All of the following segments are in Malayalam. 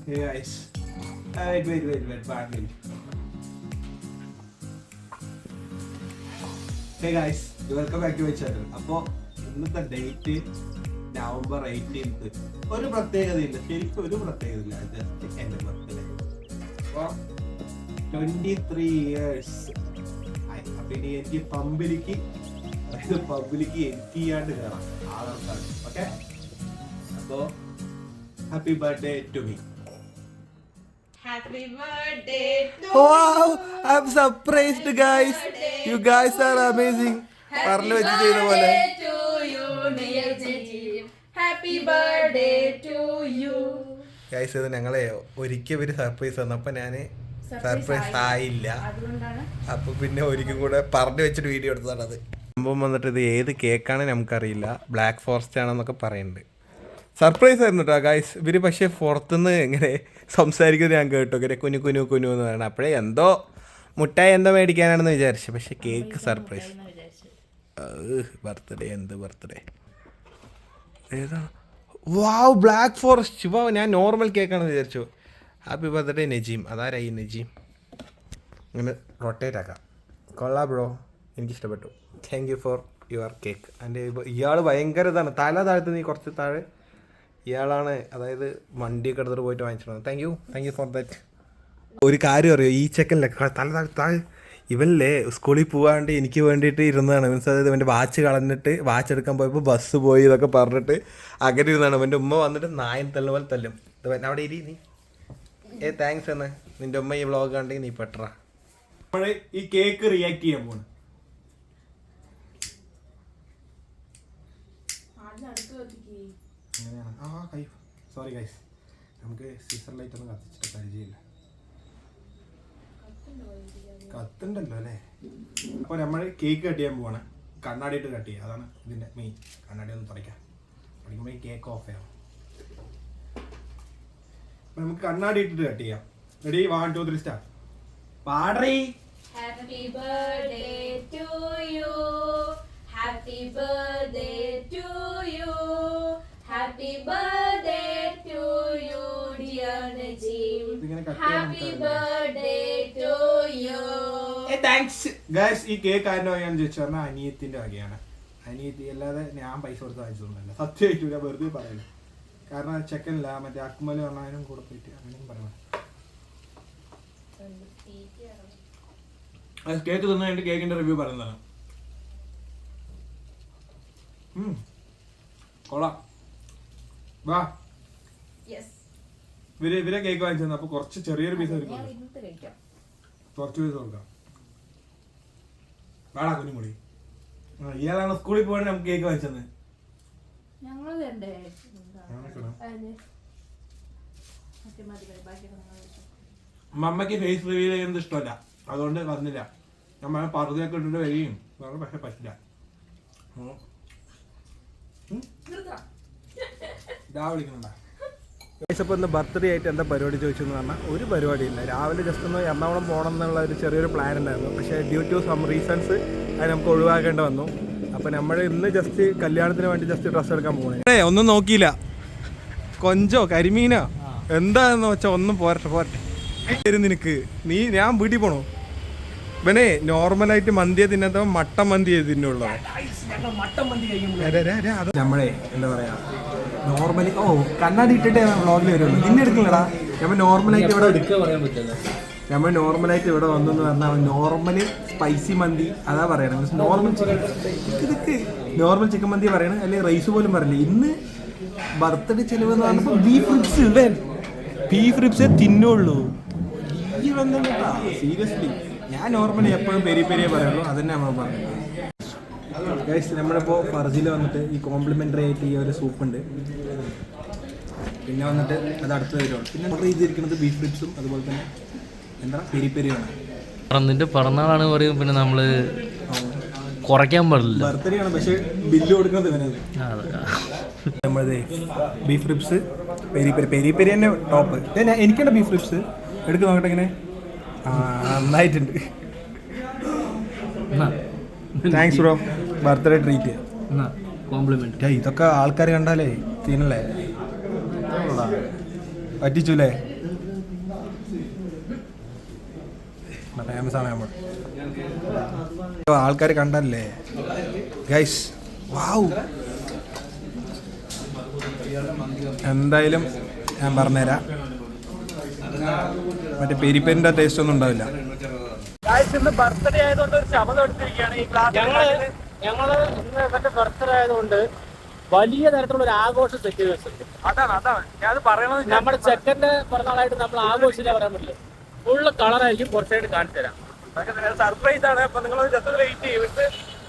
Hey guys. Wait. Back in. Hey guys, welcome back to my channel. അപ്പോൾ ഇന്നത്തെ ഡേറ്റ് നവംബർ 18th. ഒരു പ്രത്യേകതയില്ല, ശരിക്കും ഒരു പ്രത്യേകതയില്ല. ജസ്റ്റ് എൻ്റെ ബർത്ത്ഡേ. അപ്പോൾ 23 years. അപ്പോൾ ഇനി എനിക്ക് പബ്ലിക്ക് എഡിറ്റ് ചെയ്യാണ്ട് കയറാം ആധാർ കാർഡ്. ഓക്കെ, അപ്പോൾ happy birthday to me. Happy birthday to Wow, I'm surprised guys. You guys are amazing. പറഞ്ഞു വെച്ച് ചെയ്ത പോലെ. Happy birthday to you. Guys ഇത് ഞങ്ങളെ ഒരിക്കൽ ഒരു സർപ്രൈസ് തന്നപ്പോൾ ഞാൻ സർപ്രൈസ് ആയില്ല, അപ്പൊ പിന്നെ ഒരിക്കലും കൂടെ പറഞ്ഞു വെച്ചിട്ട് വീഡിയോ എടുത്തതാണത്. സംഭവം വന്നിട്ട് ഇത് ഏത് കേക്കാണ് നമുക്കറിയില്ല, ബ്ലാക്ക് ഫോറസ്റ്റ് ആണെന്നൊക്കെ പറയുന്നുണ്ട്. സർപ്രൈസ് ആയിരുന്നു കേട്ടോ ഗൈസ്. ഇവർ പക്ഷേ പുറത്തുനിന്ന് ഇങ്ങനെ സംസാരിക്കുന്നത് ഞാൻ കേട്ടു, ഇങ്ങനെ കുനു എന്ന് പറയണം. അപ്പോഴേ എന്തോ മുട്ടായി എന്തോ മേടിക്കാനാണെന്ന് വിചാരിച്ചു, പക്ഷെ കേക്ക് സർപ്രൈസ്. ബർത്ത്ഡേ ബർത്ത്ഡേ ഏതാണ്? വാവ്, ബ്ലാക്ക് ഫോറസ്റ്റ്. വാവ്, ഞാൻ നോർമൽ കേക്കാണെന്ന് വിചാരിച്ചു. Happy birthday Najeem. അതാരായി നജീം? ഇങ്ങനെ റൊട്ടേറ്റ് ആക്കാം. കൊള്ളാ ബ്രോ, എനിക്കിഷ്ടപ്പെട്ടു. Thank you for your cake. എൻ്റെ ഇയാൾ ഭയങ്കര ഇതാണ്, തല താഴ്ത്ത് നീ കുറച്ച് താഴെ. ഇയാളാണ്, അതായത് വണ്ടിയൊക്കെ എടുത്തിട്ട് പോയിട്ട് വാങ്ങിച്ചിട്ടുണ്ട്. Thank you for that. ഒരു കാര്യം അറിയോ, ഈ ചെക്കനിലെ തല താഴെ ഇവനല്ലേ സ്കൂളിൽ പോകാണ്ട് എനിക്ക് വേണ്ടിയിട്ട് ഇരുന്നതാണ്. മീൻസ് അതായത് ഇവൻ്റെ വാച്ച് കളഞ്ഞിട്ട് വാച്ച് എടുക്കാൻ പോയപ്പോൾ ബസ് പോയി ഇതൊക്കെ പറഞ്ഞിട്ട് അങ്ങനെ ഇരുന്നതാണ്. എൻ്റെ ഉമ്മ വന്നിട്ട് നായൻ തല്ലുന്ന പോലെ തല്ലും. അവിടെ ഇരി നീ. താങ്ക്സ് എന്ന് നിൻ്റെ ഉമ്മ ഈ വ്ളോഗ് കണ്ടെങ്കിൽ നീ പെട്ടറാ. നമ്മൾ ഈ കേക്ക് റിയാക്ട് ചെയ്യാൻ പോണ്. സോറി ഗൈസ്, നമുക്ക് സീസർ ലൈറ്റ് ഒന്നും കത്തിച്ചിട്ട് പരിചയമില്ല. കത്തുണ്ടല്ലോ അല്ലേ. അപ്പോൾ നമ്മൾ കേക്ക് കട്ട് ചെയ്യാൻ പോവാണ്. കണ്ണാടിയിട്ട് കട്ട് ചെയ്യുക, അതാണ് ഇതിൻ്റെ മെയിൻ. കണ്ണാടി ഒന്ന് തുടയ്ക്കാം, തുടയ്ക്കുമ്പോൾ ഈ കേക്ക് ഓഫ് ചെയ്യാം. അപ്പം നമുക്ക് കണ്ണാടി ഇട്ടിട്ട് കട്ട് ചെയ്യാം. Ready, 1 2 3 start. പാടറി. Happy birthday to you. Happy birthday to you. Happy birthday to you, dear Najim. Happy birthday to you. Thanks guys. ഈ കേക്ക് ആരുടെ വകയാണെന്ന് ചോദിച്ചു പറഞ്ഞാൽ അനിയത്തിൻ്റെ വകയാണ്. അനിയത്തി അല്ലാതെ ഞാൻ പൈസ കൊടുത്ത് വാങ്ങിച്ചതൊന്നുമല്ല. സത്യമായിട്ടും ഞാൻ വെറുതെ പറയില്ല, കാരണം ചെക്കനില്ല, മറ്റേ അക്മൽ പറഞ്ഞാലും കൂടെ പോയിട്ട് അങ്ങനെയും പറയണം. കേക്ക് തിന്നു കഴിഞ്ഞിട്ട് കേക്കിൻ്റെ റിവ്യൂ പറയുന്നതാണ്. കൊള്ളാം. വാ, ഇവരെ കേക്ക് വാങ്ങിച്ചു തന്നെ. അപ്പൊ കുറച്ച് ചെറിയൊരു പീസ് കുറച്ച് പീസ് കൊടുക്കാം. വാടാ കുഞ്ഞുമുടി. ഇയാളാണ് സ്കൂളിൽ പോകാൻ നമുക്ക് കേക്ക് വാങ്ങിച്ചത്. മമ്മയ്ക്ക് ഫേസ് റിവീൽ ചെയ്യുന്നത് ഇഷ്ടമല്ല, അതുകൊണ്ട് വന്നില്ല. നമ്മൾ പറുതൊക്കെ ഇട്ടിട്ട് വരികയും പക്ഷെ പറ്റില്ല. ഇതാ വിളിക്കണ. ഇപ്പോൾ ഇന്ന് ബർത്ത്ഡേ ആയിട്ട് എന്താ പരിപാടി ചോദിച്ചെന്ന് പറഞ്ഞാൽ ഒരു പരിപാടിയില്ല. രാവിലെ ജസ്റ്റ് ഒന്ന് എറണാകുളം പോകണം എന്നുള്ള ഒരു ചെറിയൊരു പ്ലാൻ ഉണ്ടായിരുന്നു, പക്ഷേ ഡ്യൂ ടു സം റീസൺസ് അത് നമുക്ക് ഒഴിവാക്കേണ്ടി വന്നു. അപ്പോൾ നമ്മൾ ഇന്ന് ജസ്റ്റ് കല്യാണത്തിന് വേണ്ടി ജസ്റ്റ് ഡ്രസ്സ് എടുക്കാൻ പോകണേ. ഒന്നും നോക്കിയില്ല, കൊഞ്ചോ കരിമീനോ എന്താണെന്ന് വെച്ചാൽ ഒന്നും പോരട്ടെ നിനക്ക്. ഞാൻ വീട്ടിൽ പോണോ? ഇവനെ നോർമലായിട്ട് മന്തിയെ തിന്നാത്ത മട്ടൻ മന്തിയെ തിന്നുള്ളൂ. നമ്മളെ എന്താ പറയാ, നോർമലി കണ്ണാടി ഇട്ടിട്ടേ വ്ളോഗിൽ വരുള്ളൂ. നിന്നെ എടുക്കില്ലടാ. നമ്മൾ നോർമലായിട്ട് ഇവിടെ വന്നെന്ന് പറഞ്ഞാൽ നോർമലി സ്പൈസി മന്തി അതാ പറയണത്. നോർമൽ ചിക്കൻ മന്തി പറയണത്, അല്ലെങ്കിൽ റൈസ് പോലും പറയില്ല. ഇന്ന് ബർത്ത്ഡേ ചെലവ് എന്ന് പറഞ്ഞപ്പോൾ ബീഫ് റിബ്സേ തിന്നുള്ളൂ. സീരിയസ്ലി ഞാൻ നോർമലി എപ്പോഴും പെരിയെ പറയുള്ളൂ, അതന്നെ നമ്മൾ പറഞ്ഞു. ഗൈസ്, നമ്മളിപ്പോൾ ഫർജിൽ വന്നിട്ട് ഈ കോംപ്ലിമെൻ്ററി ആയിട്ട് ഈ ഒരു സൂപ്പുണ്ട്, പിന്നെ വന്നിട്ട് അത് അടുത്ത് വരുള്ളൂ. പിന്നെ ഓർഡർ ചെയ്തിരിക്കുന്നത് ബീഫ് റിബ്സും അതുപോലെ തന്നെ എന്താ പെരിയാണ്. നിന്റെ പിറന്നാളാണ് പറയും, പിന്നെ നമ്മൾ കുറയ്ക്കാൻ പാടില്ല. ബർത്ത്ഡേ ആണ്, പക്ഷേ ബില്ല് കൊടുക്കുന്നത് ഇവനത്. നമ്മളത് ബീഫ് റിബ്സ് പെരി തന്നെ ടോപ്പ്. എനിക്കുണ്ട് ബീഫ് റിബ്സ്, എടുത്ത് നോക്കട്ടെ. ഇങ്ങനെ നന്നായിട്ടുണ്ട്. Thanks bro, birthday treat. Compliment. ഇതൊക്കെ ആൾക്കാർ കണ്ടാലേ തീനല്ലേ, പറ്റിച്ചൂലേ? ഫേമസ് ആണ് നമ്മൾ. ആൾക്കാർ കണ്ടല്ലേ ഗൈസ്. വാവ്, എന്തായാലും ഞാൻ പറഞ്ഞുതരാം, മറ്റേ പെരിപ്പേരിൻ്റെ ടേസ്റ്റ് ഒന്നും ഉണ്ടാവില്ല. ബർത്ത്ഡേ ആയതുകൊണ്ട് ഒരു ശബ്ദം എടുത്തിരിക്കുകയാണ് ഈ ഞങ്ങള് ഇന്ന് ഇവന്റെ ബർത്ത്ഡേ ആയതുകൊണ്ട് വലിയ തരത്തിലുള്ള ഒരു ആഘോഷം സെറ്റ് ചെയ്ത് വെച്ചിട്ടുണ്ട്. അതാണ് ഞാൻ പറയണത്. നമ്മുടെ ചെക്കന്റെ പിറന്നാളായിട്ട് നമ്മൾ ആഘോഷിച്ചാൽ പറയാൻ പറ്റില്ല. ഫുള്ള് കളറായിരിക്കും, കുറച്ചായിട്ട് കാണിച്ചു തരാം. സർപ്രൈസ് ആണ്. അപ്പൊ നിങ്ങൾ ജസ്റ്റ് വെയിറ്റ് ചെയ്തിട്ട്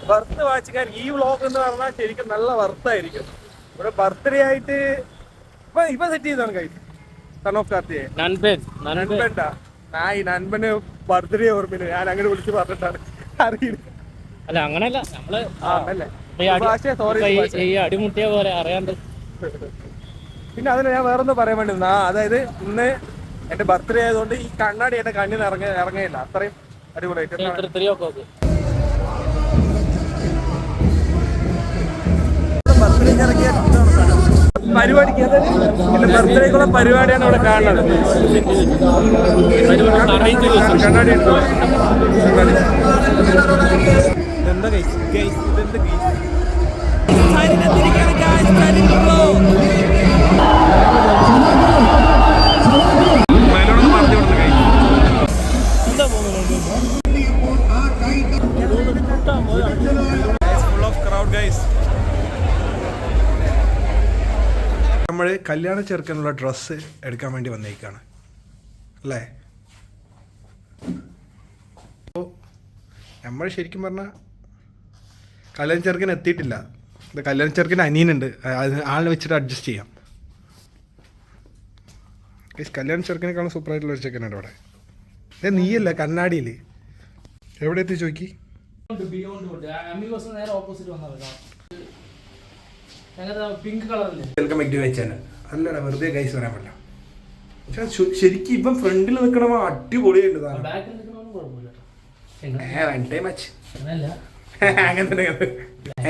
ബർത്ത് വാച്ചിക്കാൻ ഈ വ്ളോഗ് എന്ന് പറഞ്ഞാൽ ശരിക്കും നല്ല വർത്തായിരിക്കും. ഇവിടെ ബർത്ത്ഡേ ആയിട്ട് ഇപ്പൊ സെറ്റ് ചെയ്താണ് കഴിച്ചു സൺ ഓഫ് കാർത്തിയെ നൻപന് ബർത്ത്ഡേ ഓർമ്മയില്ല. ഞാൻ അങ്ങനെ വിളിച്ച് പറഞ്ഞിട്ടാണ് അറിയില്ല. അല്ല അങ്ങനെയല്ല, നമ്മള് സോറി അടിമുട്ടിയ പോലെ അറിയാണ്ട്. പിന്നെ അതിന് ഞാൻ വേറൊന്ന് പറയാൻ വേണ്ടി അതായത് ഇന്ന് എന്റെ ബർത്ത്ഡേ ആയതുകൊണ്ട് ഈ കണ്ണാടി എന്റെ കണ്ണിൽ നിന്ന് ഇറങ്ങിയില്ല. അത്രയും അടിപൊളിയായിട്ട് പരിപാടിക്ക് എന്റെ ബർത്ത്ഡേക്കുള്ള പരിപാടിയാണ് ഇവിടെ കാണുന്നത്. കണ്ണാടി എന്താ നമ്മൾ കല്യാണ ചെറുക്കനുള്ള ഡ്രസ്സ് എടുക്കാൻ വേണ്ടി വന്നേക്കാണ് അല്ലേ. അപ്പോൾ നമ്മൾ ശരിക്കും പറഞ്ഞാൽ കല്യാണ ചെറുക്കൻ എത്തിയിട്ടില്ല. ഇത് കല്യാണ ചെറുക്കൻ അനിയനുണ്ട്, ആളിനെ വെച്ചിട്ട് അഡ്ജസ്റ്റ് ചെയ്യാം. കല്യാണ ചെറുക്കനേക്കാളും സൂപ്പറായിട്ടുള്ള ഒരു ചെറുക്കനുണ്ട് ഇവിടെ. നീയല്ല കണ്ണാടിയിൽ എവിടെ എത്തി ചോദിക്കി. Welcome back to my channel. അല്ലടാ വെറുതെ ഗൈസ് പറയാൻ പറ്റില്ല. പക്ഷെ ശരിക്കും ഇപ്പം ഫ്രണ്ടിൽ നിൽക്കണ അടിപൊളിയായിട്ട്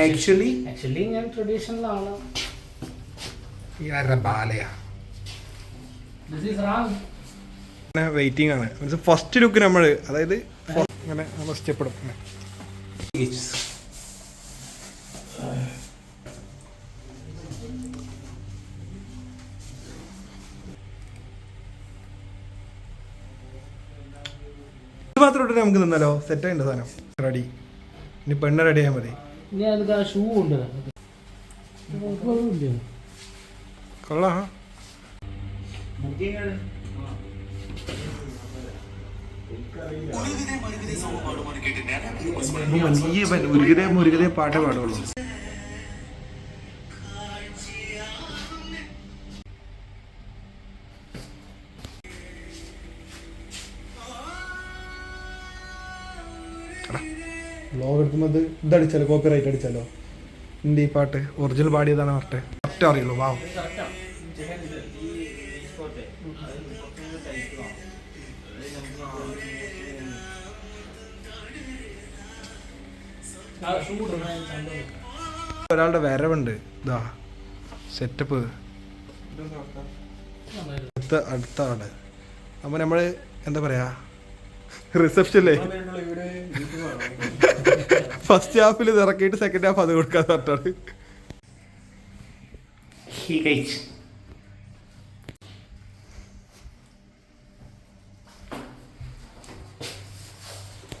ആക്ച്വലി ഞാൻ ട്രഡീഷണൽ ആണ്. വെയിറ്റിംഗ് ആണ്. ഫസ്റ്റ് ലുക്ക് നമ്മൾ അതായത് ഇങ്ങനെ നമ്മൾ സ്റ്റെപ്പ് ഇടും. ഇത് മാത്രം ഇട്ടിട്ട് നമുക്ക് നിന്നാലോ? സെറ്റായിട്ട് സാധനം റെഡി. ഇനി പെണ്ണ് റെഡി ആയാൽ മതി. ഷൂ ഉണ്ട് കൊള്ളാം. മുരുകതേ പാട്ടേ പാടുള്ളൂ. വ്ളോഗ് എടുക്കുമ്പോൾ ഇതടിച്ചാലോ, കോപ്പി റൈറ്റ് അടിച്ചാലോ? എൻ്റെ ഈ പാട്ട് ഒറിജിനൽ പാടിയതാണ് പറഞ്ഞിട്ട് ഒറ്റ അറിയുള്ളൂ. വാവ്, ഒരാളുടെ വരവുണ്ട്. ഇതാ സെറ്റപ്പ് അടുത്ത ആള്. അപ്പോൾ നമ്മൾ എന്താ പറയാ, റിസപ്ഷനിലെ ഫസ്റ്റ് ഹാഫിൽ ഇത് ഇറക്കിയിട്ട് സെക്കൻഡ് ഹാഫ് അത് കൊടുക്കാന്ന് പറഞ്ഞാണ്.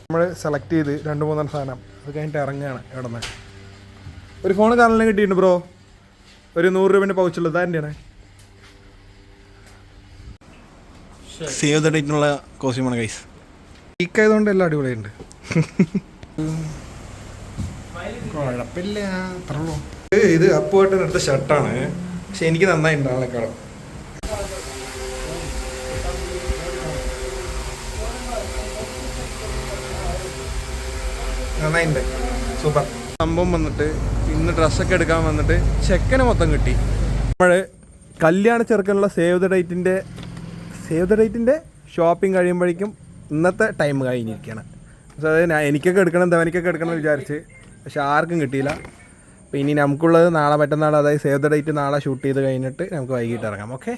നമ്മൾ സെലക്ട് ചെയ്ത് 2-3 സാധനം അത് കഴിഞ്ഞിട്ട് ഇറങ്ങുകയാണ്. ഇവിടെ നിന്ന് ഒരു ഫോൺ കാണാൻ കിട്ടിയിട്ടുണ്ട് ബ്രോ. ഒരു 100 രൂപേൻ്റെ പൗച്ചുള്ളത് തന്നെയാണ്. സേവ് ദ ഡേറ്റിനുള്ള കോസ്റ്റ്യൂമാണ് ഗൈസ്. ആയതുകൊണ്ട് എല്ലാം അടിപൊളിയുണ്ട്. കുഴപ്പമില്ല, അത്രയുള്ളൂ. ഇത് അപ്പുവായിട്ട് എടുത്ത ഷർട്ടാണ്, പക്ഷെ എനിക്ക് നന്നായിട്ടുണ്ട് ആളെക്കാളും. നന്നായിട്ടുണ്ട്, സൂപ്പർ സംഭവം. വന്നിട്ട് ഇന്ന് ഡ്രസ്സൊക്കെ എടുക്കാൻ വന്നിട്ട് ചെക്കനെ മൊത്തം കിട്ടി. നമ്മൾ കല്യാണ ചെറുക്കനുള്ള സേവ് ദ ഡേറ്റിൻ്റെ ഷോപ്പിംഗ് കഴിയുമ്പോഴേക്കും ഇന്നത്തെ ടൈം കഴിഞ്ഞിരിക്കുകയാണ്. അതായത് എനിക്കൊക്കെ എടുക്കണം, ധവനിക്കൊക്കെ എടുക്കണം എന്ന് വിചാരിച്ച്, പക്ഷെ ആർക്കും കിട്ടിയില്ല. അപ്പോൾ ഇനി നമുക്കുള്ളത് നാളെ മറ്റന്നാൾ, അതായത് സേവ് ദ ഡേറ്റ് നാളെ ഷൂട്ട് ചെയ്ത് കഴിഞ്ഞിട്ട് നമുക്ക് വൈകിട്ട് ഇറങ്ങാം. ഓക്കെ.